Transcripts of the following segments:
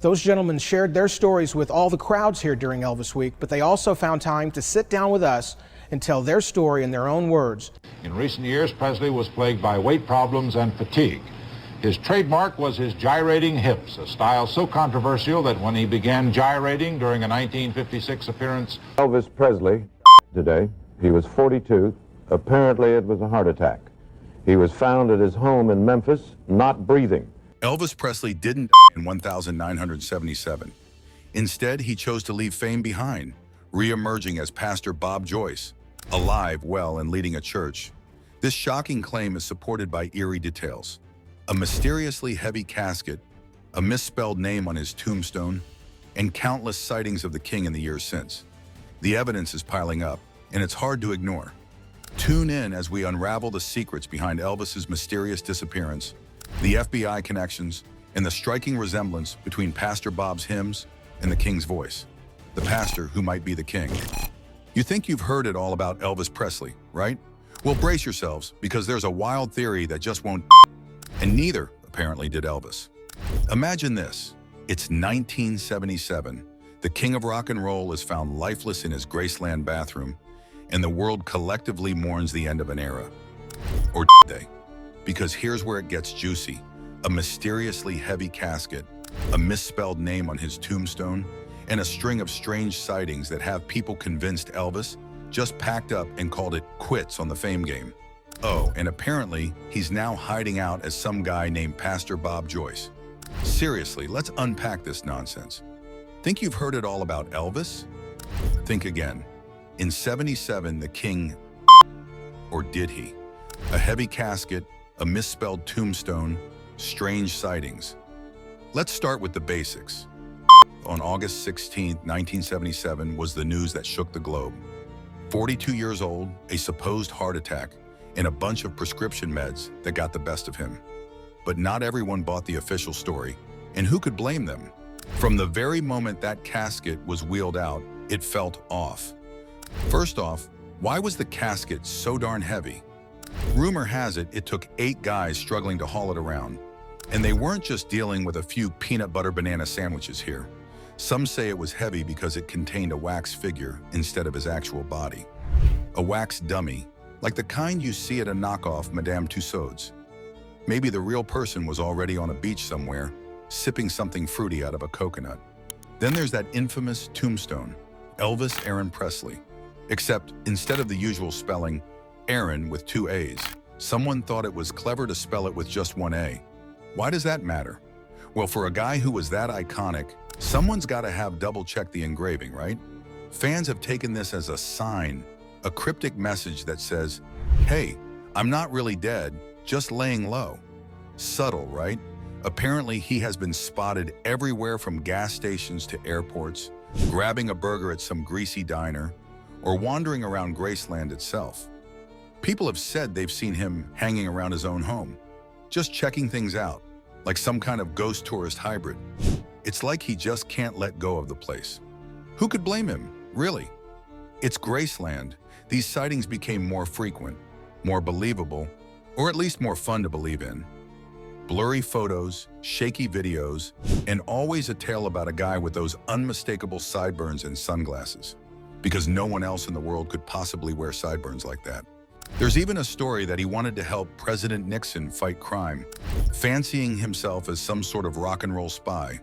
Those gentlemen shared their stories with all the crowds here during Elvis Week, but they also found time to sit down with us and tell their story in their own words. In recent years, Presley was plagued by weight problems and fatigue. His trademark was his gyrating hips, a style so controversial that when he began gyrating during a 1956 appearance... Elvis Presley today. He was 42. Apparently it was a heart attack. He was found at his home in Memphis, not breathing. Elvis Presley didn't in 1977. Instead, he chose to leave fame behind, re-emerging as Pastor Bob Joyce, alive, well, and leading a church. This shocking claim is supported by eerie details. A mysteriously heavy casket, a misspelled name on his tombstone, and countless sightings of the king in the years since. The evidence is piling up, and it's hard to ignore. Tune in as we unravel the secrets behind Elvis's mysterious disappearance, the FBI connections, and the striking resemblance between Pastor Bob's hymns and the king's voice. The pastor who might be the king. You think you've heard it all about Elvis Presley, right? Well, brace yourselves, because there's a wild theory that just won't, and neither, apparently, did Elvis. Imagine this. It's 1977. The king of rock and roll is found lifeless in his Graceland bathroom, and the world collectively mourns the end of an era. Or did they? Because here's where it gets juicy. A mysteriously heavy casket, a misspelled name on his tombstone, and a string of strange sightings that have people convinced Elvis just packed up and called it quits on the fame game. Oh, and apparently, he's now hiding out as some guy named Pastor Bob Joyce. Seriously, let's unpack this nonsense. Think you've heard it all about Elvis? Think again. In '77, the king, or did he? A heavy casket, a misspelled tombstone, strange sightings. Let's start with the basics. On August 16, 1977 was the news that shook the globe. 42 years old, a supposed heart attack, and a bunch of prescription meds that got the best of him. But not everyone bought the official story, and who could blame them? From the very moment that casket was wheeled out, it felt off. First off, why was the casket so darn heavy? Rumor has it, it took 8 guys struggling to haul it around. And they weren't just dealing with a few peanut butter banana sandwiches here. Some say it was heavy because it contained a wax figure instead of his actual body. A wax dummy, like the kind you see at a knockoff Madame Tussauds. Maybe the real person was already on a beach somewhere, sipping something fruity out of a coconut. Then there's that infamous tombstone, Elvis Aaron Presley. Except instead of the usual spelling, Aaron with 2 A's, someone thought it was clever to spell it with just 1 A. Why does that matter? Well, for a guy who was that iconic, someone's got to have double-checked the engraving, right? Fans have taken this as a sign, a cryptic message that says, hey, I'm not really dead, just laying low. Subtle, right? Apparently, he has been spotted everywhere from gas stations to airports, grabbing a burger at some greasy diner, or wandering around Graceland itself. People have said they've seen him hanging around his own home, just checking things out, like some kind of ghost tourist hybrid. It's like he just can't let go of the place. Who could blame him, really? It's Graceland. These sightings became more frequent, more believable, or at least more fun to believe in. Blurry photos, shaky videos, and always a tale about a guy with those unmistakable sideburns and sunglasses, because no one else in the world could possibly wear sideburns like that. There's even a story that he wanted to help President Nixon fight crime, fancying himself as some sort of rock and roll spy.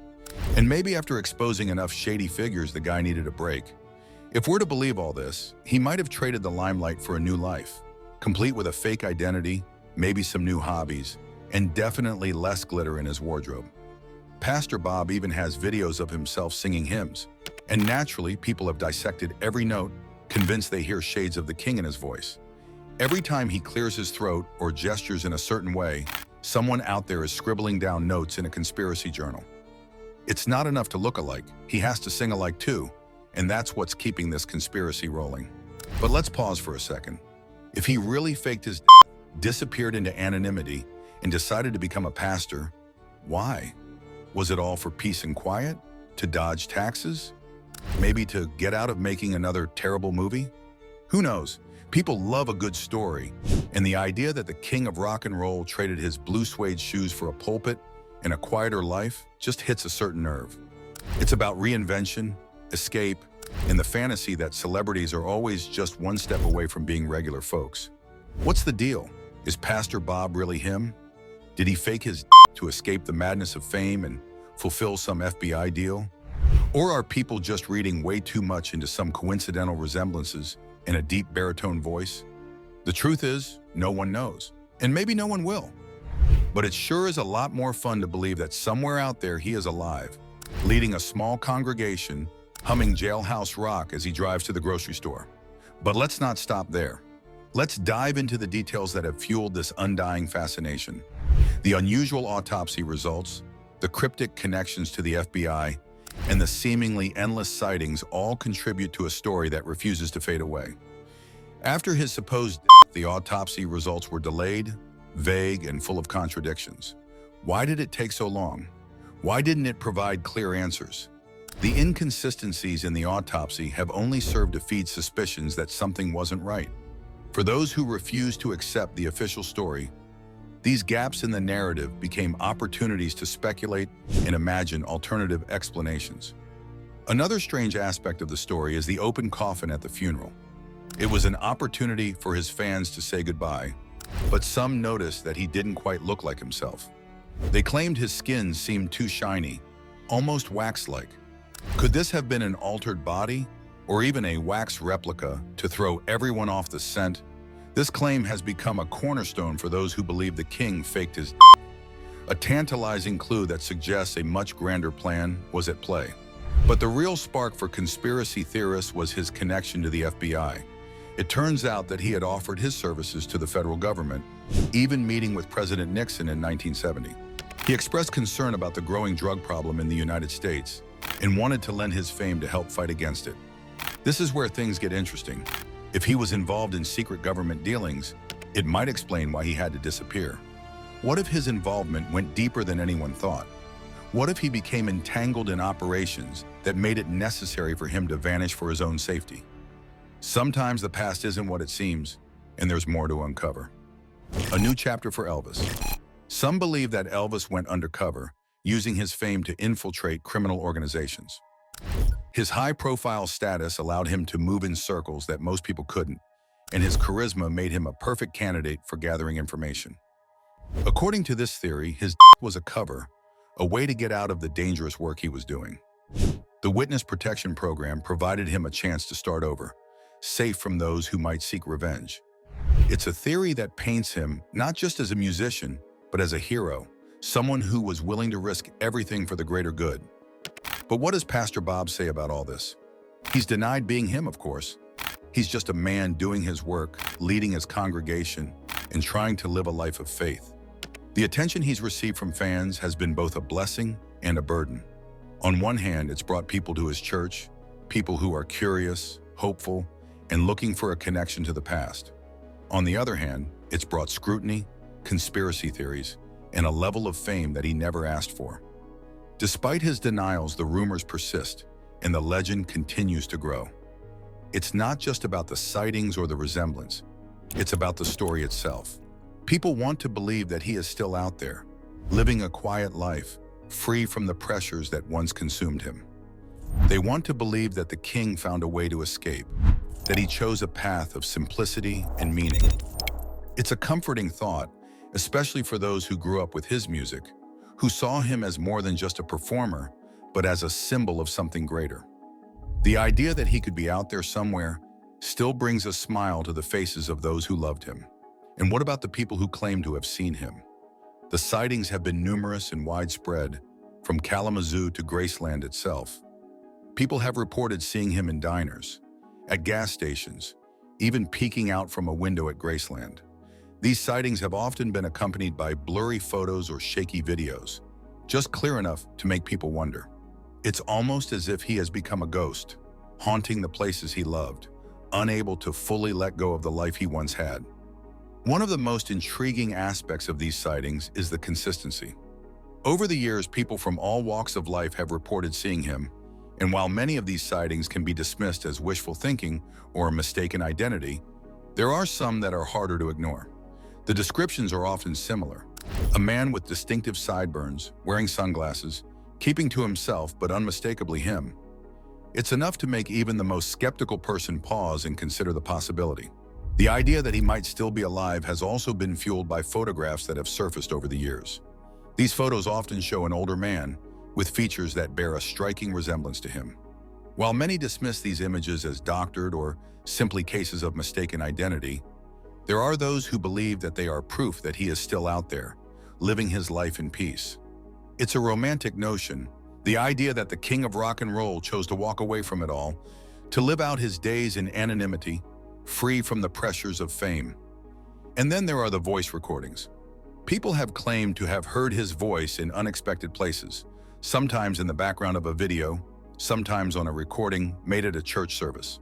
And maybe after exposing enough shady figures, the guy needed a break. If we're to believe all this, he might have traded the limelight for a new life, complete with a fake identity, maybe some new hobbies, and definitely less glitter in his wardrobe. Pastor Bob even has videos of himself singing hymns, and naturally, people have dissected every note, convinced they hear shades of the king in his voice. Every time he clears his throat or gestures in a certain way, someone out there is scribbling down notes in a conspiracy journal. It's not enough to look alike, he has to sing alike too, and that's what's keeping this conspiracy rolling. But let's pause for a second. If he really faked his death, disappeared into anonymity, and decided to become a pastor, why? Was it all for peace and quiet? To dodge taxes? Maybe to get out of making another terrible movie? Who knows? People love a good story, and the idea that the king of rock and roll traded his blue suede shoes for a pulpit and a quieter life just hits a certain nerve. It's about reinvention, escape, and the fantasy that celebrities are always just one step away from being regular folks. What's the deal? Is Pastor Bob really him? Did he fake his to escape the madness of fame and fulfill some FBI deal? Or are people just reading way too much into some coincidental resemblances in a deep baritone voice? The truth is, no one knows, and maybe no one will. But it sure is a lot more fun to believe that somewhere out there he is alive, leading a small congregation, humming Jailhouse Rock as he drives to the grocery store. But let's not stop there. Let's dive into the details that have fueled this undying fascination. The unusual autopsy results, the cryptic connections to the FBI, and the seemingly endless sightings all contribute to a story that refuses to fade away. After his supposed death, the autopsy results were delayed, vague, and full of contradictions. Why did it take so long? Why didn't it provide clear answers? The inconsistencies in the autopsy have only served to feed suspicions that something wasn't right. For those who refuse to accept the official story, these gaps in the narrative became opportunities to speculate and imagine alternative explanations. Another strange aspect of the story is the open coffin at the funeral. It was an opportunity for his fans to say goodbye, but some noticed that he didn't quite look like himself. They claimed his skin seemed too shiny, almost wax-like. Could this have been an altered body, or even a wax replica to throw everyone off the scent? This claim has become a cornerstone for those who believe the king faked his death, a tantalizing clue that suggests a much grander plan was at play. But the real spark for conspiracy theorists was his connection to the FBI. It turns out that he had offered his services to the federal government, even meeting with President Nixon in 1970. He expressed concern about the growing drug problem in the United States and wanted to lend his fame to help fight against it. This is where things get interesting. If he was involved in secret government dealings, it might explain why he had to disappear. What if his involvement went deeper than anyone thought? What if he became entangled in operations that made it necessary for him to vanish for his own safety? Sometimes the past isn't what it seems, and there's more to uncover. A new chapter for Elvis. Some believe that Elvis went undercover, using his fame to infiltrate criminal organizations. His high-profile status allowed him to move in circles that most people couldn't, and his charisma made him a perfect candidate for gathering information. According to this theory, his death was a cover, a way to get out of the dangerous work he was doing. The Witness Protection Program provided him a chance to start over, safe from those who might seek revenge. It's a theory that paints him not just as a musician, but as a hero, someone who was willing to risk everything for the greater good. But what does Pastor Bob say about all this? He's denied being him, of course. He's just a man doing his work, leading his congregation, and trying to live a life of faith. The attention he's received from fans has been both a blessing and a burden. On one hand, it's brought people to his church, people who are curious, hopeful, and looking for a connection to the past. On the other hand, it's brought scrutiny, conspiracy theories, and a level of fame that he never asked for. Despite his denials, the rumors persist, and the legend continues to grow. It's not just about the sightings or the resemblance. It's about the story itself. People want to believe that he is still out there, living a quiet life, free from the pressures that once consumed him. They want to believe that the king found a way to escape, that he chose a path of simplicity and meaning. It's a comforting thought, especially for those who grew up with his music, who saw him as more than just a performer, but as a symbol of something greater. The idea that he could be out there somewhere still brings a smile to the faces of those who loved him. And what about the people who claim to have seen him? The sightings have been numerous and widespread, from Kalamazoo to Graceland itself. People have reported seeing him in diners, at gas stations, even peeking out from a window at Graceland. These sightings have often been accompanied by blurry photos or shaky videos, just clear enough to make people wonder. It's almost as if he has become a ghost, haunting the places he loved, unable to fully let go of the life he once had. One of the most intriguing aspects of these sightings is the consistency. Over the years, people from all walks of life have reported seeing him, and while many of these sightings can be dismissed as wishful thinking or a mistaken identity, there are some that are harder to ignore. The descriptions are often similar. A man with distinctive sideburns, wearing sunglasses, keeping to himself but unmistakably him. It's enough to make even the most skeptical person pause and consider the possibility. The idea that he might still be alive has also been fueled by photographs that have surfaced over the years. These photos often show an older man with features that bear a striking resemblance to him. While many dismiss these images as doctored or simply cases of mistaken identity, there are those who believe that they are proof that he is still out there, living his life in peace. It's a romantic notion, the idea that the king of rock and roll chose to walk away from it all, to live out his days in anonymity, free from the pressures of fame. And then there are the voice recordings. People have claimed to have heard his voice in unexpected places, sometimes in the background of a video, sometimes on a recording made at a church service.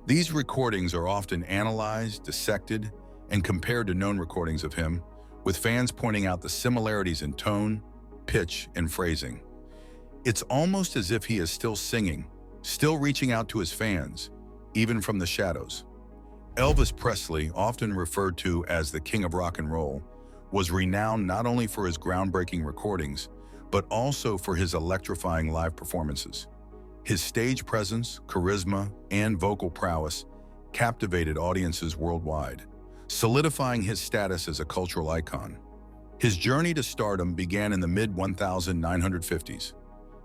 These recordings are often analyzed, dissected, and compared to known recordings of him, with fans pointing out the similarities in tone, pitch, and phrasing. It's almost as if he is still singing, still reaching out to his fans, even from the shadows. Elvis Presley, often referred to as the king of rock and roll, was renowned not only for his groundbreaking recordings, but also for his electrifying live performances. His stage presence, charisma, and vocal prowess captivated audiences worldwide, solidifying his status as a cultural icon. His journey to stardom began in the mid-1950s.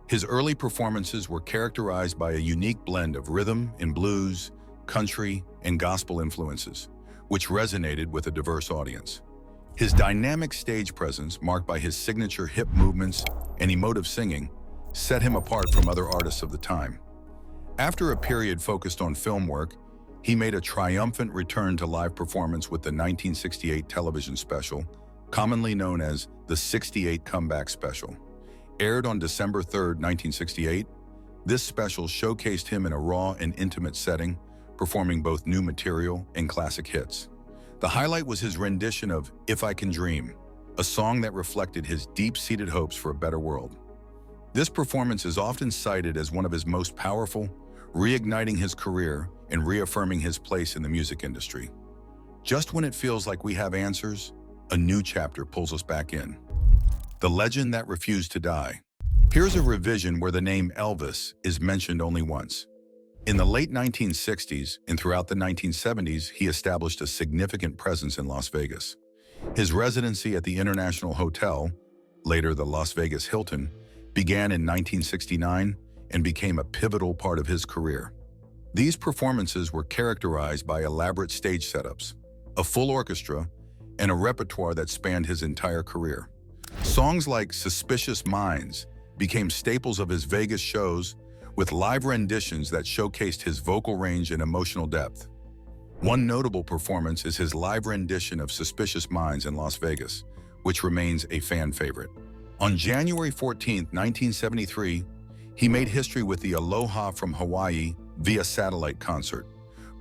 His early performances were characterized by a unique blend of rhythm and blues, country, and gospel influences, which resonated with a diverse audience. His dynamic stage presence, marked by his signature hip movements and emotive singing, set him apart from other artists of the time. After a period focused on film work, he made a triumphant return to live performance with the 1968 television special, commonly known as the 68 Comeback Special. Aired on December 3, 1968, this special showcased him in a raw and intimate setting, performing both new material and classic hits. The highlight was his rendition of If I Can Dream, a song that reflected his deep-seated hopes for a better world. This performance is often cited as one of his most powerful, reigniting his career and reaffirming his place in the music industry. Just when it feels like we have answers, a new chapter pulls us back in. The legend that refused to die. Here's a revision where the name Elvis is mentioned only once. In the late 1960s and throughout the 1970s, he established a significant presence in Las Vegas. His residency at the International Hotel, later the Las Vegas Hilton, began in 1969 and became a pivotal part of his career. These performances were characterized by elaborate stage setups, a full orchestra, and a repertoire that spanned his entire career. Songs like Suspicious Minds became staples of his Vegas shows, with live renditions that showcased his vocal range and emotional depth. One notable performance is his live rendition of Suspicious Minds in Las Vegas, which remains a fan favorite. On January 14, 1973, he made history with the Aloha from Hawaii via satellite concert.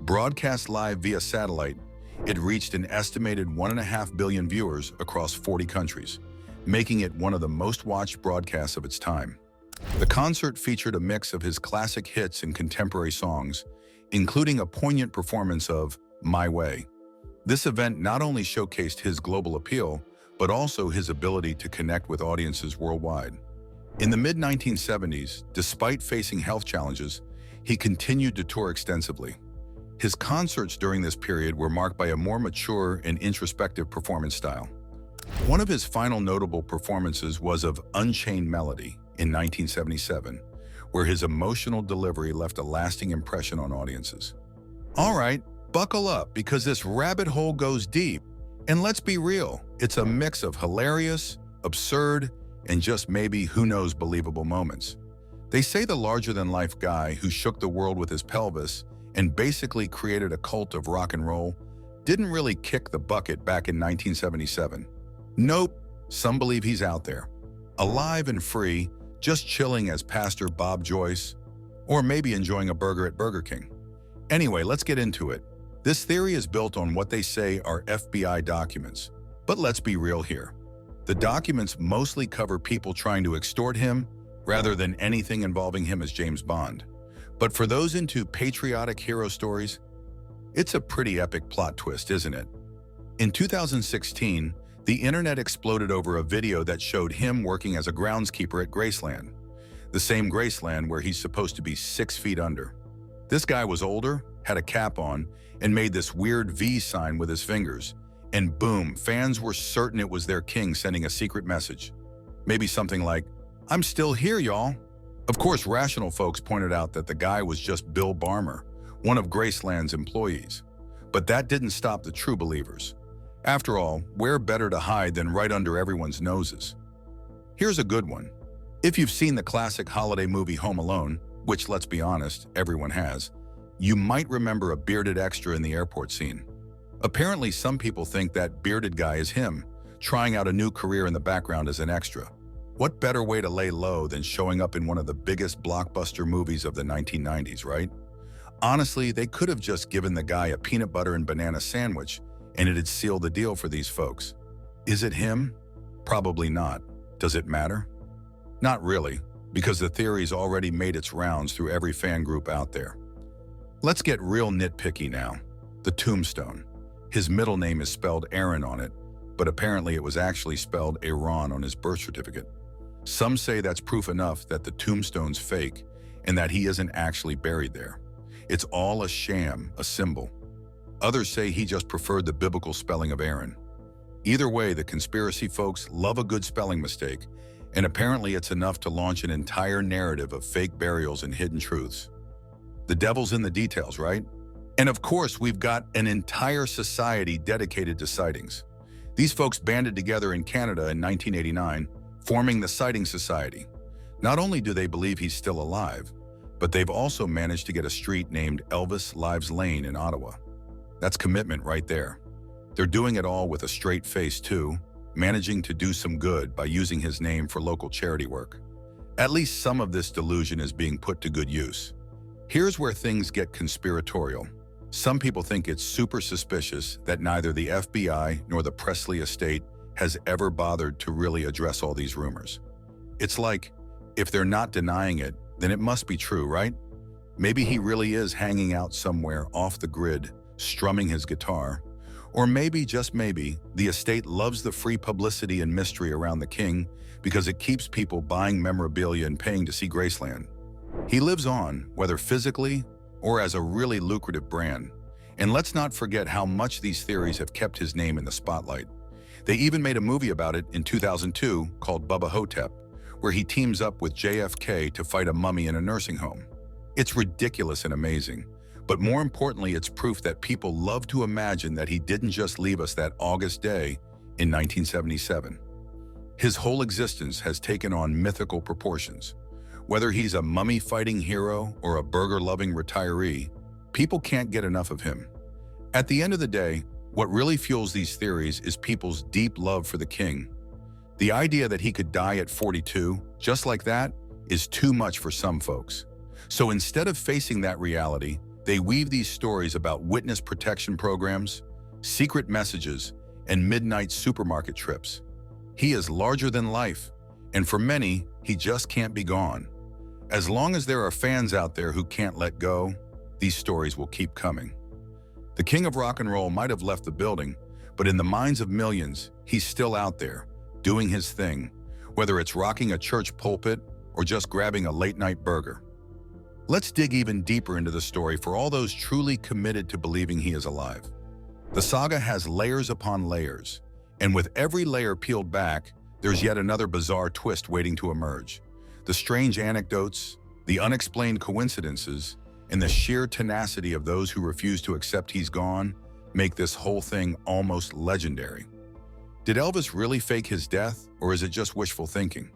Broadcast live via satellite, it reached an estimated 1.5 billion viewers across 40 countries, making it one of the most watched broadcasts of its time. The concert featured a mix of his classic hits and contemporary songs, including a poignant performance of My Way. This event not only showcased his global appeal, but also his ability to connect with audiences worldwide. In the mid-1970s, despite facing health challenges, he continued to tour extensively. His concerts during this period were marked by a more mature and introspective performance style. One of his final notable performances was of Unchained Melody in 1977, where his emotional delivery left a lasting impression on audiences. All right, buckle up, because this rabbit hole goes deep. And let's be real, it's a mix of hilarious, absurd, and just maybe who knows believable moments. They say the larger-than-life guy who shook the world with his pelvis and basically created a cult of rock and roll didn't really kick the bucket back in 1977. Nope, some believe he's out there, alive and free, just chilling as Pastor Bob Joyce, or maybe enjoying a burger at Burger King. Anyway, let's get into it. This theory is built on what they say are FBI documents, but let's be real here. The documents mostly cover people trying to extort him rather than anything involving him as James Bond. But for those into patriotic hero stories, it's a pretty epic plot twist, isn't it? In 2016, the internet exploded over a video that showed him working as a groundskeeper at Graceland, the same Graceland where he's supposed to be 6 feet under. This guy was older, had a cap on, and made this weird V sign with his fingers. And boom, fans were certain it was their king sending a secret message. Maybe something like, "I'm still here, y'all." Of course, rational folks pointed out that the guy was just Bill Barmer, one of Graceland's employees. But that didn't stop the true believers. After all, where better to hide than right under everyone's noses? Here's a good one. If you've seen the classic holiday movie Home Alone, which, let's be honest, everyone has, you might remember a bearded extra in the airport scene. Apparently, some people think that bearded guy is him, trying out a new career in the background as an extra. What better way to lay low than showing up in one of the biggest blockbuster movies of the 1990s, right? Honestly, they could have just given the guy a peanut butter and banana sandwich, and it'd seal the deal for these folks. Is it him? Probably not. Does it matter? Not really, because the theory's already made its rounds through every fan group out there. Let's get real nitpicky now. The tombstone. His middle name is spelled Aaron on it, but apparently it was actually spelled Aaron on his birth certificate. Some say that's proof enough that the tombstone's fake and that he isn't actually buried there. It's all a sham, a symbol. Others say he just preferred the biblical spelling of Aaron. Either way, the conspiracy folks love a good spelling mistake, and apparently it's enough to launch an entire narrative of fake burials and hidden truths. The devil's in the details, right? And of course, we've got an entire society dedicated to sightings. These folks banded together in Canada in 1989, forming the Sighting Society. Not only do they believe he's still alive, but they've also managed to get a street named Elvis Lives Lane in Ottawa. That's commitment right there. They're doing it all with a straight face too, managing to do some good by using his name for local charity work. At least some of this delusion is being put to good use. Here's where things get conspiratorial. Some people think it's super suspicious that neither the FBI nor the Presley estate has ever bothered to really address all these rumors. It's like, if they're not denying it, then it must be true, right? Maybe he really is hanging out somewhere off the grid, strumming his guitar. Or maybe, just maybe, the estate loves the free publicity and mystery around the king because it keeps people buying memorabilia and paying to see Graceland. He lives on, whether physically or as a really lucrative brand. And let's not forget how much these theories have kept his name in the spotlight. They even made a movie about it in 2002 called Bubba Hotep, where he teams up with JFK to fight a mummy in a nursing home. It's ridiculous and amazing, but more importantly, it's proof that people love to imagine that he didn't just leave us that August day in 1977. His whole existence has taken on mythical proportions. Whether he's a mummy-fighting hero or a burger-loving retiree, people can't get enough of him. At the end of the day, what really fuels these theories is people's deep love for the king. The idea that he could die at 42, just like that, is too much for some folks. So instead of facing that reality, they weave these stories about witness protection programs, secret messages, and midnight supermarket trips. He is larger than life, and for many, he just can't be gone. As long as there are fans out there who can't let go, these stories will keep coming. The king of rock and roll might have left the building, but in the minds of millions, he's still out there, doing his thing, whether it's rocking a church pulpit or just grabbing a late-night burger. Let's dig even deeper into the story for all those truly committed to believing he is alive. The saga has layers upon layers, and with every layer peeled back, there's yet another bizarre twist waiting to emerge. The strange anecdotes, the unexplained coincidences, and the sheer tenacity of those who refuse to accept he's gone make this whole thing almost legendary. Did Elvis really fake his death, or is it just wishful thinking?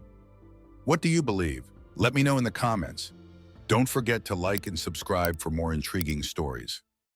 What do you believe? Let me know in the comments. Don't forget to like and subscribe for more intriguing stories.